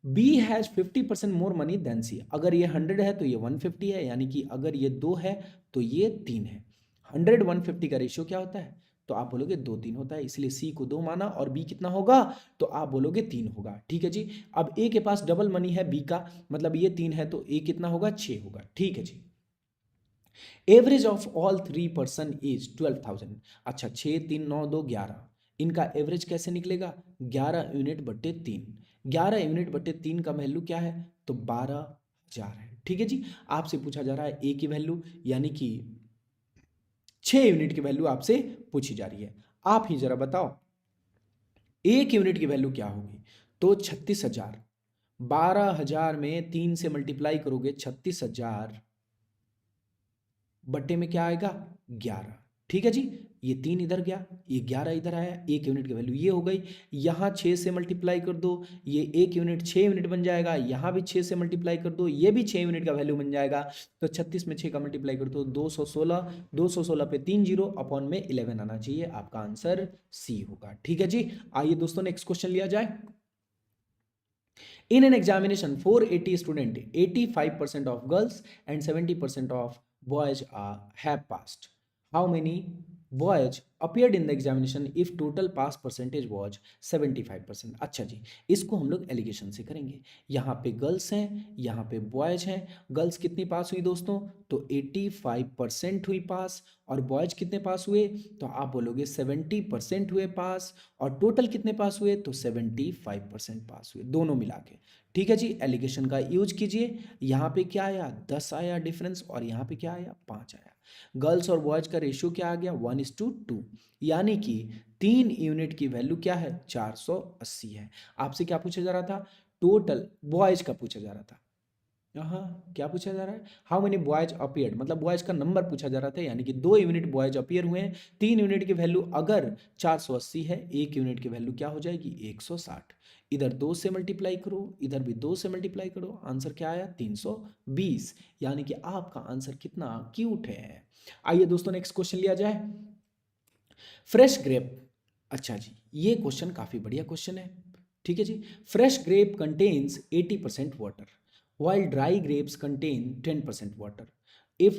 S1: B has 50% more money than C, अगर ये 100 है तो ये 150 है, यानी कि अगर ये 2 है तो ये 3 है। 100 150 का रेशियो क्या होता है, तो आप बोलोगे 2 3 होता है, इसलिए सी को 2 माना, और बी कितना होगा, तो आप बोलोगे 3 होगा, ठीक है जी। अब ए के पास डबल मनी है बी का, मतलब ये 3 है तो ए कितना होगा, 6 होगा, ठीक है जी। Average of all 3 person is 12,000, अच्छा 6 3 9 2 11, इनका एवरेज कैसे निकलेगा, 11 यूनिट बट्टे 3, 11 यूनिट बट्टे 3 का वैल्यू क्या है, तो 12,000 है, ठीक है जी। आपसे पूछा जा रहा है ए की वैल्यू, यानी कि 6 यूनिट की वैल्यू आपसे पूछी जा रही है। आप ही जरा बताओ एक यूनिट की वैल्यू क्या होगी, तो 36,000, 12,000 में 3 से मल्टीप्लाई करोगे 36,000 बट्टे में क्या आएगा, 11, ठीक है जी। ये 3 इधर गया, ये 11 इधर आया, एक यूनिट की वैल्यू ये हो गई। यहाँ 6 से मल्टीप्लाई कर दो, ये एक यूनिट 6 यूनिट बन जाएगा, यहाँ भी 6 से मल्टीप्लाई कर दो, ये भी 6 यूनिट का वैल्यू बन जाएगा। तो 36 में 6 का मल्टीप्लाई कर दो 216, 216 पे 3 जीरो, अपॉन में 11 आना चाहिए, आपका आंसर सी होगा, ठीक है जी। आइए दोस्तों नेक्स्ट क्वेश्चन लिया जाए। In an examination, 480 students, 85% of girls and 70% of boys have passed. How many boys appeared in the examination if total pass percentage was 75%? अच्छा जी, इसको हम लोग एलिगेशन से करेंगे। यहाँ पे गर्ल्स हैं, यहाँ पे बॉयज हैं। गर्ल्स कितनी पास हुई दोस्तों, तो 85% हुई पास, और बॉयज कितने पास हुए, तो आप बोलोगे 70% हुए पास, और टोटल कितने पास हुए, तो 75% पास हुए, दोनों मिला के, ठीक है जी। एलिगेशन का यूज कीजिए। यहाँ पे क्या आया, 10 आया डिफरेंस, और यहाँ पे क्या आया, 5 आया। गर्ल्स और बॉयज का रेशियो क्या आ गया, 1:2, यानी कि 3 यूनिट की वैल्यू क्या है, 480 है। आपसे क्या पूछा जा रहा था, टोटल बॉयज का पूछा जा रहा था, हाँ, क्या पूछा जा रहा है? हाउ मेनी बॉयज अपीयर्ड, मतलब बॉयज का नंबर पूछा जा रहा था, यानी कि 2 यूनिट बॉयज अपीयर हुए हैं। 3 यूनिट की वैल्यू अगर 480 है, 1 यूनिट की वैल्यू क्या हो जाएगी? 160। इधर 2 से मल्टीप्लाई करो, इधर भी 2 से मल्टीप्लाई करो, आंसर क्या आया? 320। यानी कि आपका आंसर कितना क्यूट है। आइए दोस्तों नेक्स्ट क्वेश्चन लिया जाए। फ्रेश ग्रेप, अच्छा जी, ये क्वेश्चन काफी बढ़िया क्वेश्चन है। ठीक है जी। Fresh grape contains 80% water while dry grapes contain 10% water. If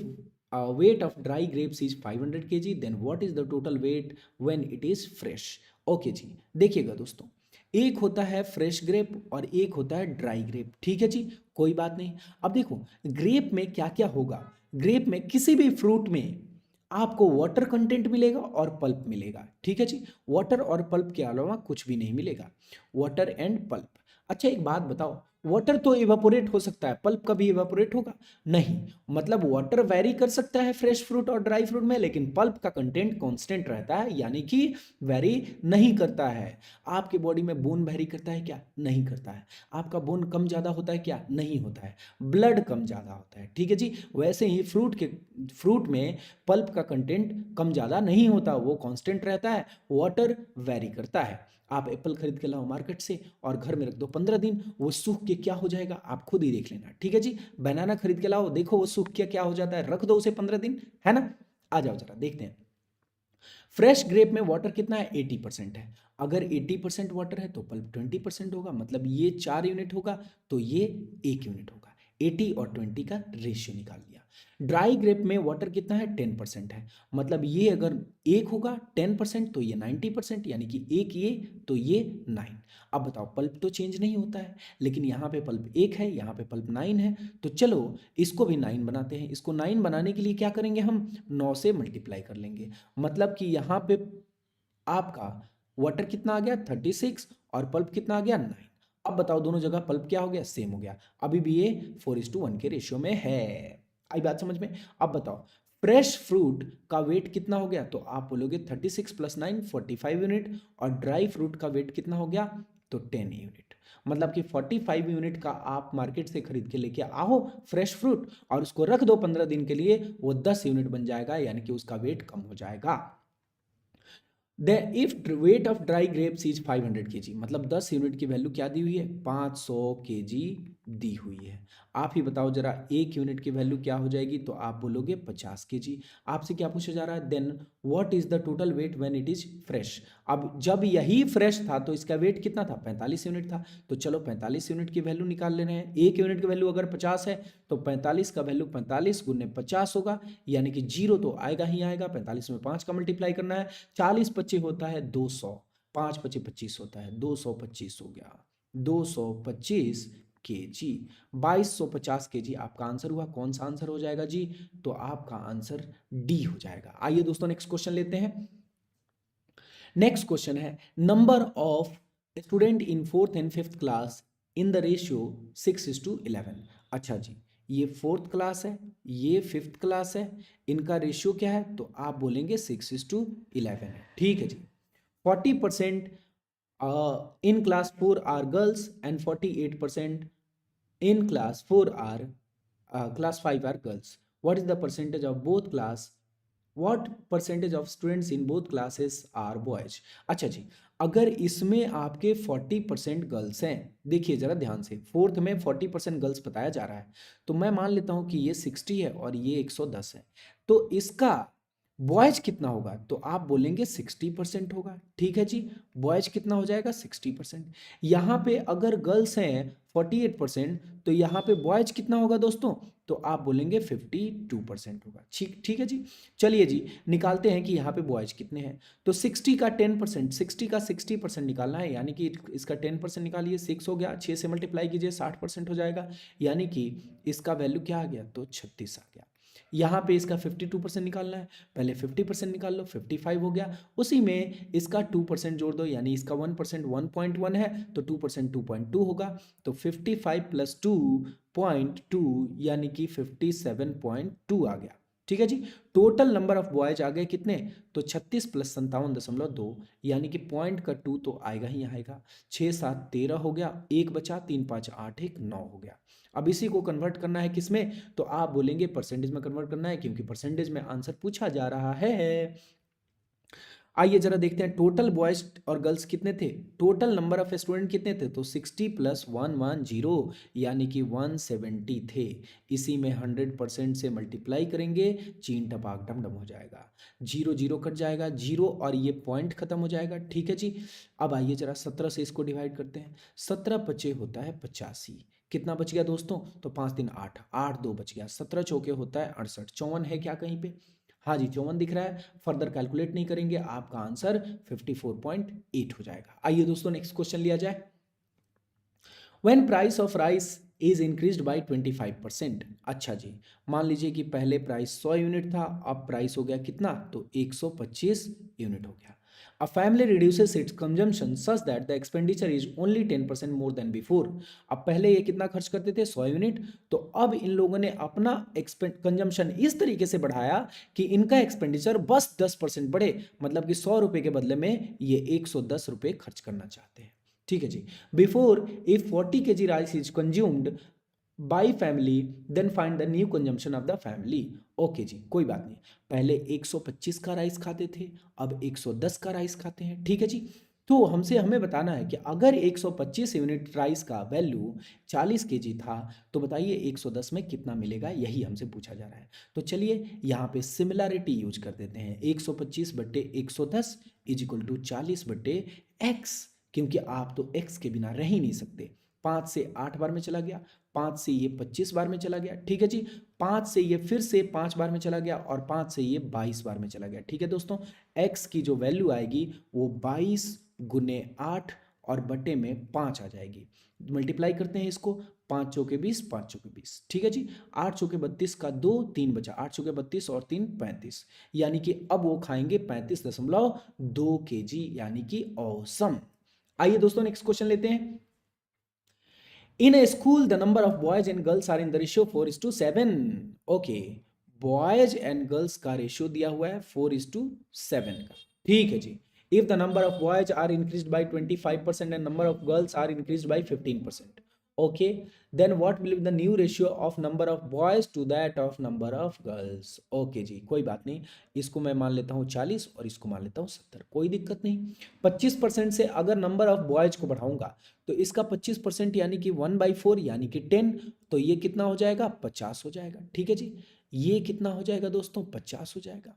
S1: weight of dry grapes is 500 kg, then what is the total weight when it is fresh? Okay जी, देखिएगा दोस्तों, एक होता है फ्रेश ग्रेप और एक होता है ड्राई ग्रेप। ठीक है जी, कोई बात नहीं। अब देखो ग्रेप में क्या क्या होगा। ग्रेप में किसी भी फ्रूट में आपको वाटर कंटेंट मिलेगा और पल्प मिलेगा। ठीक है जी, वाटर और पल्प के अलावा कुछ भी नहीं मिलेगा, वाटर एंड पल्प। अच्छा एक बात बताओ, वाटर तो इवापोरेट हो सकता है, पल्प कभी इवापोरेट होगा? नहीं। मतलब वाटर वेरी कर सकता है फ्रेश फ्रूट और ड्राई फ्रूट में, लेकिन पल्प का कंटेंट कांस्टेंट रहता है, यानी कि वेरी नहीं करता है। आपके बॉडी में बोन वेरी करता है क्या? नहीं करता है। आपका बोन कम ज्यादा होता है क्या? नहीं होता है। ब्लड कम ज्यादा होता है। ठीक है जी, वैसे ही फ्रूट में पल्प का कंटेंट कम ज्यादा नहीं होता, वो कांस्टेंट रहता है, वाटर वेरी करता है। आप एप्पल खरीद के लाओ मार्केट से और घर में रख दो 15 दिन, वो सूख के क्या हो जाएगा आप खुद ही देख लेना। ठीक है जी, बनाना खरीद के लाओ, देखो वो सूख के क्या हो जाता है, रख दो उसे 15 दिन, है ना। आ जाओ जरा देखते हैं। फ्रेश ग्रेप में वाटर कितना है? 80% है। अगर 80% वाटर है तो पल्प 20% होगा, मतलब ये 4 यूनिट होगा तो ये 1 यूनिट होगा। 80 और 20 का रेशियो निकाल लिया। ड्राई ग्रेप में वाटर कितना है? 10% है, मतलब ये अगर एक होगा 10% तो ये 90%, यानी कि एक ये तो ये 9। अब बताओ पल्प तो चेंज नहीं होता है, लेकिन यहाँ पे पल्प 1 है, यहाँ पे पल्प 9 है, तो चलो इसको भी 9 बनाते हैं। इसको 9 बनाने के लिए क्या करेंगे हम? 9 से मल्टीप्लाई कर लेंगे, मतलब कि यहाँ पे आपका वाटर कितना आ गया? 36 और पल्प कितना आ गया? 9। अब बताओ दोनों जगह पल्प क्या हो गया? सेम हो गया। अभी भी ये 4:1 के रेशियो में है। आई बात समझ में? अब बताओ फ्रेश फ्रूट का वेट कितना हो गया? तो आप बोलोगे 36 + 9 45 यूनिट, और ड्राई फ्रूट का वेट कितना हो गया? तो 10 यूनिट। मतलब कि 45 यूनिट का आप मार्केट से खरीद के लेके आओ फ्रेश फ्रूट और उसको रख दो 15 दिन के लिए, वो 10 यूनिट बन जाएगा, यानी कि उसका वेट कम हो जाएगा। If weight of dry grapes is 500 kg, मतलब 10 यूनिट की वैल्यू क्या दी हुई है? 500 kg दी हुई है। आप ही बताओ जरा 1 यूनिट की वैल्यू क्या हो जाएगी? तो आप बोलोगे 50 kg। आपसे क्या पूछा जा रहा है? Then what is the total weight when it is fresh. अब जब यही फ्रेश था तो इसका वेट कितना था? 45 यूनिट था। तो चलो 45 यूनिट की वैल्यू निकाल ले रहे हैं। 1 यूनिट की वैल्यू अगर 50 है तो 45 का वैल्यू 45 गुने 50 होगा, यानी कि जीरो तो आएगा ही आएगा। 45 में 5 का मल्टीप्लाई करना है, 40 25 होता है 200, 5 25 25 होता है 225 हो गया, 225 kg। 2250 kg आपका आंसर हुआ। कौन सा आंसर हो जाएगा जी? तो आपका आंसर डी हो जाएगा। आइए दोस्तों नेक्स्ट क्वेश्चन लेते हैं। नेक्स्ट क्वेश्चन है number of student in 4th and 5th class in the ratio 6:11। अच्छा जी, ये 4th क्लास है, ये 5th क्लास है, इनका रेशियो क्या है? तो आप बोलेंगे 6:11 है। ठीक है जी। 40% in class 4 are girls and 48% in class 5 are girls. What is the percentage of both class? What percentage of students in both classes are boys? अच्छा जी, अगर इसमें आपके 40% गर्ल्स हैं, देखिए जरा ध्यान से, 4th में 40% गर्ल्स बताया जा रहा है, तो मैं मान लेता हूं कि ये 60 है और ये 110 है, तो इसका बॉयज कितना होगा? तो आप बोलेंगे 60% होगा। ठीक है जी, बॉयज कितना हो जाएगा? 60%। यहाँ पे अगर गर्ल्स हैं 48%, तो यहाँ पे बॉयज कितना होगा दोस्तों? तो आप बोलेंगे 52% होगा। ठीक ठीक है जी। चलिए जी निकालते हैं कि यहाँ पे बॉयज कितने हैं। तो 60 का 10%, 60 का 60% निकालना है, यानी कि इसका 10% निकालिए, 6 हो गया, 6 से मल्टीप्लाई कीजिए 60% हो जाएगा, यानी कि इसका वैल्यू क्या आ गया? तो 36 आ गया। यहाँ पे इसका 52% निकालना है, पहले 50% निकाल लो, 55 हो गया, उसी में इसका 2% जोड़ दो, यानी इसका 1% 1.1 है तो 2% 2.2 होगा, तो 55 + 2.2 यानी कि 57.2 आ गया। ठीक है जी। टोटल नंबर ऑफ बॉयज आ गए कितने, तो 36 प्लस 57.2, यानी कि पॉइंट का 2 तो आएगा ही आएगा। 6 7 13 हो गया, एक बचा, 3 5 8 1 9 हो गया। अब इसी को कन्वर्ट करना है किसमें, तो आप बोलेंगे परसेंटेज में कन्वर्ट करना है, क्योंकि परसेंटेज में आंसर पूछा जा रहा है। आइए जरा देखते हैं टोटल बॉयज और गर्ल्स कितने थे। टोटल नंबर ऑफ स्टूडेंट कितने थे, तो 60 प्लस 110 यानी कि 170 थे। इसी में 100% से मल्टीप्लाई करेंगे, चीन टपाक डम डम हो जाएगा, जीरो जीरो कट जाएगा, जीरो और ये पॉइंट खत्म हो जाएगा। ठीक है जी। अब आइए जरा 17 से इसको डिवाइड करते हैं। 17 पचे होता है 85, कितना बच गया दोस्तों, तो 5 3 8, 8 2 बच गया, 17 चौके होता है 68, 54 है क्या कहीं पे, हाँ जी 54 दिख रहा है। फर्दर कैलकुलेट नहीं करेंगे, आपका आंसर 54.8 हो जाएगा। आइए दोस्तों नेक्स्ट क्वेश्चन लिया जाए। When price of rice is increased by 25%। अच्छा जी, मान लीजिए कि पहले प्राइस 100 यूनिट था, अब प्राइस हो गया कितना, तो 125 यूनिट हो गया। A family reduces its consumption such that the expenditure is only 10% more than before. अब पहले ये कितना खर्च करते थे, 100 यूनिट, तो अब इन लोगों ने अपना कंजम्पशन इस तरीके से बढ़ाया कि इनका एक्सपेंडिचर बस 10% बढ़े, मतलब कि 100 रुपए के बदले में ये 110 रुपए खर्च करना चाहते हैं। ठीक है जी। Before if 40 kg rice is consumed by family then find the new consumption of the family. Okay जी, कोई बात नहीं, पहले 125 का राइस खाते थे, अब 110 का राइस खाते हैं। ठीक है जी। तो हमें बताना है कि अगर 125 यूनिट राइस का वैल्यू 40 केजी था, तो बताइए 110 में कितना मिलेगा, यही हमसे पूछा जा रहा है। तो चलिए यहाँ पे सिमिलैरिटी यूज कर देते हैं, 125 बट्टे 110 इज इक्वल टू 40 बट्टे एक्स, क्योंकि आप तो एक्स के बिना रह ही नहीं सकते। 5 से 8 बार में चला गया, 5 से ये 25 बार में चला गया। ठीक है जी। 5 से ये फिर से 5 बार में चला गया, और 5 से ये 22 बार में चला गया। ठीक है दोस्तों, x की जो वैल्यू आएगी वो 22 गुने 8 और बटे में 5 आ जाएगी। मल्टीप्लाई करते हैं इसको, 5 चौके 20, 5 चौके 20। ठीक है जी। 8 चौके 32 का 2, 3 बचा, 8 चौके 32 और 3 35, यानी कि अब वो खाएंगे 35.2 kg, यानी कि औसम। आइए दोस्तों नेक्स्ट क्वेश्चन लेते हैं। In a school, the number of boys and girls are in the ratio 4:7. Okay, boys and girls का रेशियो दिया हुआ है 4:7 का। ठीक है जी। If the number of boys are increased by 25% and number of girls are increased by 15%. Okay, then what will be the new ratio of number of boys to that of number of girls? Okay जी, कोई बात नहीं, इसको मैं मान लेता हूँ 40 और इसको मान लेता हूँ 70, कोई दिक्कत नहीं। 25% से अगर नंबर ऑफ बॉयज को बढ़ाऊंगा तो इसका 25% यानी कि 1/4 यानी कि 10, तो ये कितना हो जाएगा, 50 हो जाएगा। ठीक है जी। ये कितना हो जाएगा दोस्तों, 50 हो जाएगा।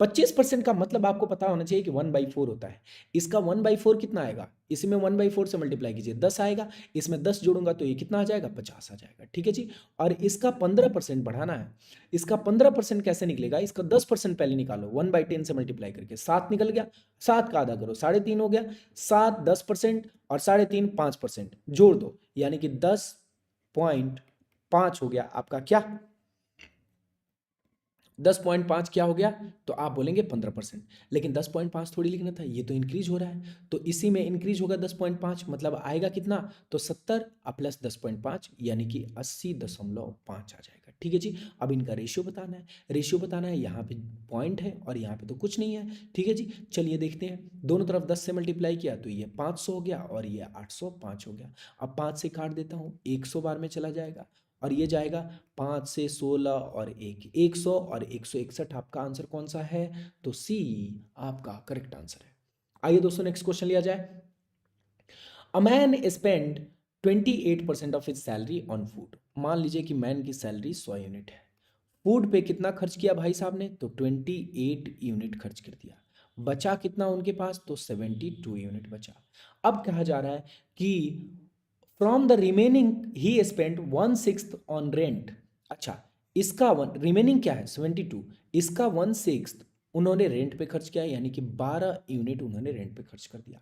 S1: 25% का मतलब आपको पता होना चाहिए कि 1/4 होता है। इसका 1/4 कितना आएगा, इसमें 1/4 से मल्टीप्लाई कीजिए, 10 आएगा, इसमें 10 जोड़ूंगा तो ये कितना आ जाएगा, 50 आ जाएगा। ठीक है जी। और इसका 15% बढ़ाना है। इसका 15% कैसे निकलेगा, इसका 10% पहले निकालो, 1/10 से मल्टीप्लाई करके 7 निकल गया, 7 का आधा करो 3.5 हो गया, 7 10% और 3.5 5% जोड़ दो, यानी कि 10.5 हो गया आपका क्या, 10.5 क्या हो गया, तो आप बोलेंगे 15%, लेकिन 10.5 थोड़ी लिखना था, ये तो इंक्रीज हो रहा है, तो इसी में इंक्रीज होगा 10.5, मतलब आएगा कितना, तो 70 प्लस 10.5 यानी कि 80.5 आ जाएगा। ठीक है जी। अब इनका रेशियो बताना है, रेशियो बताना है, यहाँ पे पॉइंट है और यहाँ पे तो कुछ नहीं है। ठीक है जी। चलिए देखते हैं, दोनों तरफ 10 से मल्टीप्लाई किया तो ये 500 हो गया और ये 805 हो गया। अब 5 से काट देता हूँ, 100 बार में चला जाएगा, और ये जाएगा 5 से 16 और 1 100 और 161, आपका आंसर कौन सा है, तो सी आपका करेक्ट आंसर है। आइए दोस्तों नेक्स्ट क्वेश्चन लिया जाए। A man spend 28% of his salary on food. मान लीजिए कि मैन की सैलरी 100 यूनिट है, फूड पे कितना खर्च किया भाई साहब ने, तो 28 यूनिट खर्च कर दिया। बचा कितना उनके पास, तो 72 यूनिट बचा। अब कहा जा रहा है कि from the remaining he spend 1/6 on rent. अच्छा, इसका रिमेनिंग क्या है 72, इसका 1/6 उन्होंने रेंट पे खर्च किया, यानी कि 12 यूनिट उन्होंने रेंट पे खर्च कर दिया।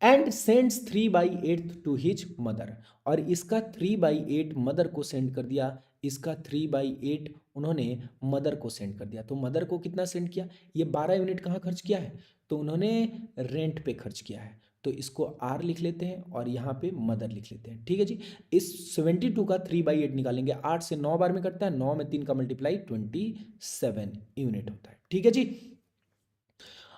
S1: And sends 3/8 to his mother, और इसका 3/8 मदर को सेंड कर दिया, इसका 3/8 उन्होंने मदर को सेंड कर दिया। तो मदर को कितना सेंड किया, ये 12 यूनिट कहाँ खर्च किया है, तो उन्होंने रेंट पे खर्च किया है। तो तो इसको आर लिख लेते हैं और यहाँ पे मदर लिख लेते हैं। ठीक है जी। इस 72 का 3/8 निकालेंगे, 8 से 9 बार में कटता है, 9 में 3 का मल्टीप्लाई 27 यूनिट होता है। ठीक है जी।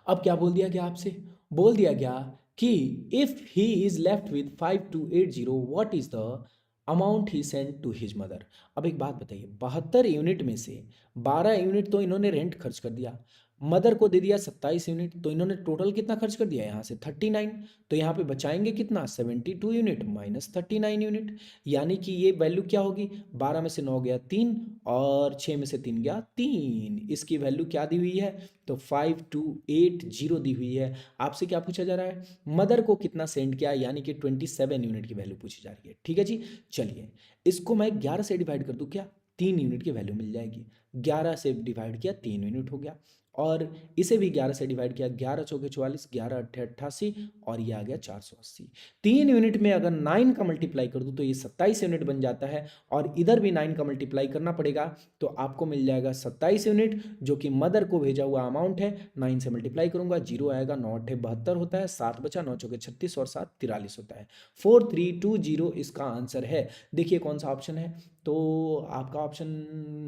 S1: अब क्या बोल दिया गया आपसे, बोल दिया गया कि if he is left with 5280 what is the amount he send to his mother. अब एक बात बताइए, 72 यूनिट में से 12 यूनिट तो इन्होंने रेंट खर्च कर दिया, मदर को दे दिया 27 यूनिट, तो इन्होंने टोटल कितना खर्च कर दिया यहाँ से 39। तो यहाँ पे बचाएंगे कितना 72 यूनिट माइनस 39 यूनिट, यानी कि ये वैल्यू क्या होगी, 12 में से 9 गया 3 और 6 में से 3 गया 3, इसकी वैल्यू क्या दी हुई है, तो 5280 दी हुई है। आपसे क्या पूछा जा रहा है, मदर को कितना सेंड किया, यानी कि 27 यूनिट की वैल्यू पूछी जा रही है। ठीक है जी। चलिए इसको मैं 11 से डिवाइड कर दूं, क्या 3 यूनिट की वैल्यू मिल जाएगी, 11 से डिवाइड किया 3 यूनिट हो गया, और इसे भी 11 से डिवाइड किया, 11 चौके 44, 11 अट्ठे 88 और ये आ गया 480। 3 यूनिट में अगर 9 का मल्टीप्लाई कर दूं तो ये 27 यूनिट बन जाता है, और इधर भी 9 का मल्टीप्लाई करना पड़ेगा, तो आपको मिल जाएगा 27 यूनिट, जो कि मदर को भेजा हुआ अमाउंट है। 9 से मल्टीप्लाई करूंगा, 0 आएगा, 9 अट्ठे 72 होता है, 7 बचा, 9 चौके 36 और 7 43 होता है। 4320 इसका आंसर है। देखिए कौन सा ऑप्शन है, तो आपका ऑप्शन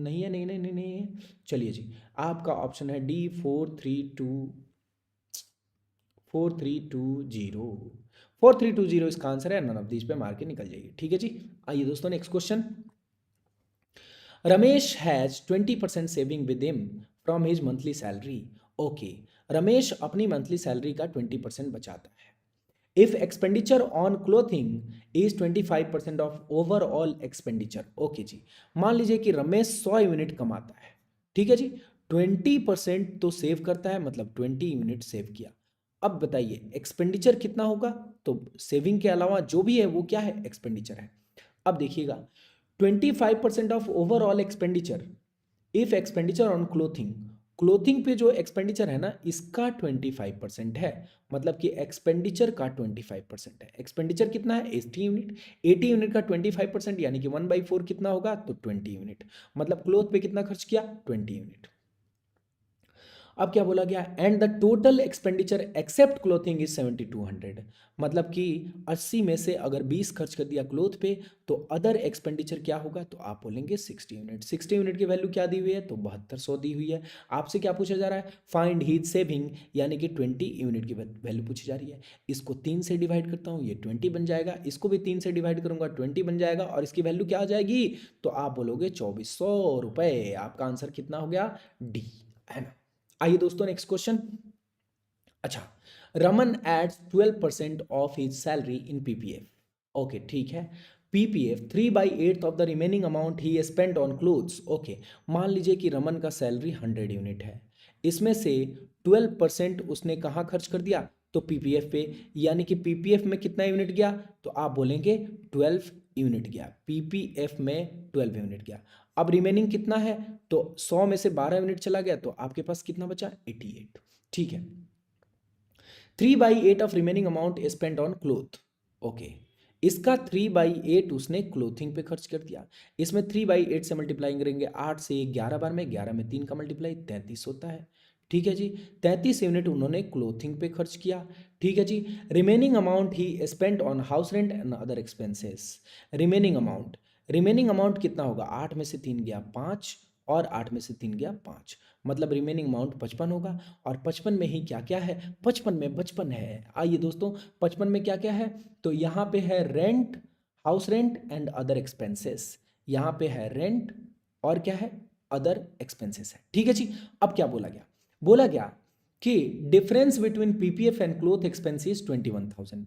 S1: नहीं है, नहीं नहीं नहीं नहीं है। चलिए जी, आपका ऑप्शन है डी 4320 इसका आंसर है। नन ऑफ दीज पे मार के निकल जाइए। ठीक है जी। आइए दोस्तों next question. Ramesh has 20% saving with him from his monthly salary. Okay, Ramesh अपनी मंथली सैलरी का 20% बचाता है। If expenditure on clothing is 25% of overall expenditure. Okay जी, मान लीजिए कि रमेश 100 यूनिट कमाता है। ठीक है जी, 20% तो सेव करता है, मतलब 20 यूनिट सेव किया। अब बताइए एक्सपेंडिचर कितना होगा, तो सेविंग के अलावा जो भी है वो क्या है, एक्सपेंडिचर है। अब देखिएगा 25% of overall expenditure, if expenditure on clothing, clothing पे जो एक्सपेंडिचर है ना इसका 25% है, मतलब कि एक्सपेंडिचर का 25% है। एक्सपेंडिचर कितना है 80 यूनिट, 80 यूनिट का 25% यानी कि 1/4 कितना होगा, तो 20 यूनिट, मतलब क्लोथ पे कितना खर्च किया 20 यूनिट। अब क्या बोला गया, and the total expenditure except clothing is 7200, मतलब कि 80 में से अगर 20 खर्च कर दिया क्लोथ पे तो अदर एक्सपेंडिचर क्या होगा, तो आप बोलेंगे 60 यूनिट। 60 यूनिट की वैल्यू क्या दी हुई है, तो 7200 दी हुई है। आपसे क्या पूछा जा रहा है, फाइंड हीज सेविंग, यानी कि 20 यूनिट की वैल्यू पूछी जा रही है। इसको 3 से डिवाइड करता हूँ, ये 20 बन जाएगा, इसको भी 3 से डिवाइड करूंगा 20 बन जाएगा, और इसकी वैल्यू क्या आ जाएगी, तो आप बोलोगे 2400 रुपए। आपका आंसर कितना हो गया, डी, है ना। आइए दोस्तों नेक्स्ट क्वेश्चन। अच्छा, Raman adds 12% of his salary in PPF. Okay ठीक है, PPF 3/8 of the remaining amount he spent on clothes. Okay, मान लीजिए कि रमन का सैलरी 100 यूनिट है, इसमें से 12% उसने कहाँ खर्च कर दिया, तो पीपीएफ पे, यानी कि पीपीएफ में कितना यूनिट गया, तो आप बोलेंगे 12 यूनिट गया, पीपीएफ में 12 यूनिट गया। अब रिमेनिंग कितना है, तो 100 में से 12 यूनिट चला गया, तो आपके पास कितना बचा 88। ठीक है, 3/8 of remaining amount spend on cloth. Okay, इसका 3/8 उसने क्लोथिंग पे खर्च कर दिया। इसमें 3/8 से मल्टीप्लाई करेंगे, 8 से 11 बार में, 11 में 3 का मल्टीप्लाई 33 होता है। ठीक है जी, 33 यूनिट उन्होंने क्लोथिंग पे खर्च किया। ठीक है जी, remaining amount he spent on house rent and other expenses. Remaining amount कितना होगा, 8 में से 3 गया 5 और 8 में से 3 गया 5, मतलब रिमेनिंग अमाउंट 55 होगा। और 55 में ही क्या क्या है, 55 में 55 है। आइए दोस्तों 55 में क्या क्या है, तो यहाँ पे है rent, house rent and other expenses. यहाँ पे है रेंट और क्या है, अदर एक्सपेंसेस है। ठीक है जी। अब क्या बोला गया, बोला गया कि difference between PPF and cloth expenses 21,000।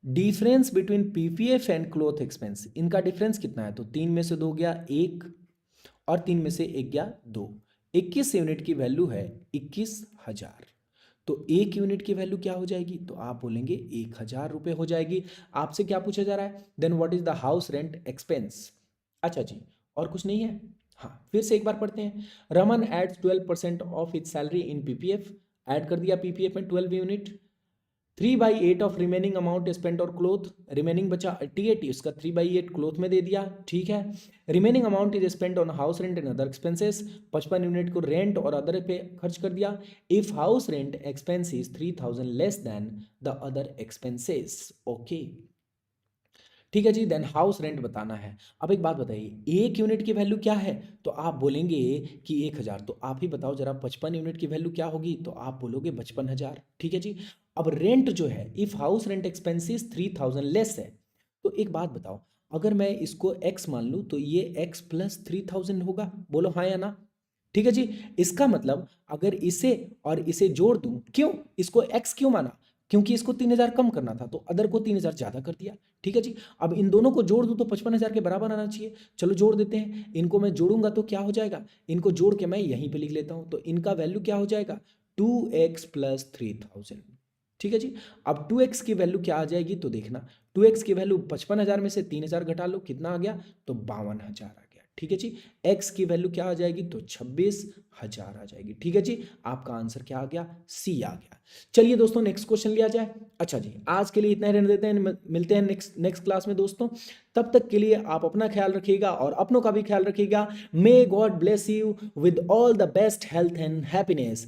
S1: Difference between PPF and cloth expense, इनका डिफरेंस कितना है, तो 3 में से 2 गया 1 और 3 में से 1 गया 2। 21 यूनिट की वैल्यू है 21,000, तो 1 यूनिट की वैल्यू क्या हो जाएगी, तो आप बोलेंगे 1,000 रुपये हो जाएगी। आपसे क्या पूछा जा रहा है, then what is the house rent expense. अच्छा जी, और कुछ नहीं है। हाँ, फिर से एक बार पढ़ते हैं। Raman adds 12% of his salary in PPF, add कर दिया पीपीएफ में 12 unit, 3/8 of remaining amount spent और क्लोथ, रिमेनिंग बचा 88, उसका 3/8 क्लोथ में दे दिया, ठीक है। Remaining amount is spent on house rent and other expenses, 55 unit को रेंट और अदर पे खर्च कर दिया। If house rent expense is 3000 less than the other expenses, okay, ठीक है जी। देन हाउस रेंट बताना है। अब एक बात बताइए, एक यूनिट की वैल्यू क्या है, तो आप बोलेंगे कि 1000, तो आप ही बताओ जरा 55 यूनिट की वैल्यू क्या होगी, तो आप बोलोगे 55,000, ठीक है जी। अब रेंट जो है, if house rent expenses 3000 less है, तो एक बात बताओ, अगर मैं इसको x मान लूँ तो ये x प्लस 3000 होगा, बोलो हाँ या ना, ठीक है जी। इसका मतलब अगर इसे और इसे जोड़ दूं, क्यों इसको x क्यों माना, क्योंकि इसको 3000 कम करना था, तो अदर को 3000 ज्यादा कर दिया, ठीक है जी। अब इन दोनों को जोड़ दूं तो 55,000 के बराबर आना चाहिए, चलो जोड़ देते हैं। इनको मैं जोड़ूंगा तो क्या हो जाएगा, इनको जोड़ के मैं यहीं पे लिख लेता हूं, तो इनका वैल्यू क्या हो जाएगा, 2x प्लस 3000, ठीक है जी। अब 2x की वैल्यू क्या आ जाएगी, तो देखना 2x की वैल्यू 55,000 में से 3000 घटा लो, कितना आ गया, तो 52,000 आ गया, ठीक है जी। x की वैल्यू क्या आ जाएगी, तो 26,000 आ जाएगी, ठीक है जी। आपका आंसर क्या आ गया, सी आ गया। चलिए दोस्तों नेक्स्ट क्वेश्चन लिया जाए। अच्छा जी, आज के लिए इतना ही रहने देते हैं, मिलते हैं नेक्स्ट क्लास में दोस्तों। तब तक के लिए आप अपना ख्याल रखिएगा और अपनों का भी ख्याल रखिएगा। May God bless you with all the best health and happiness.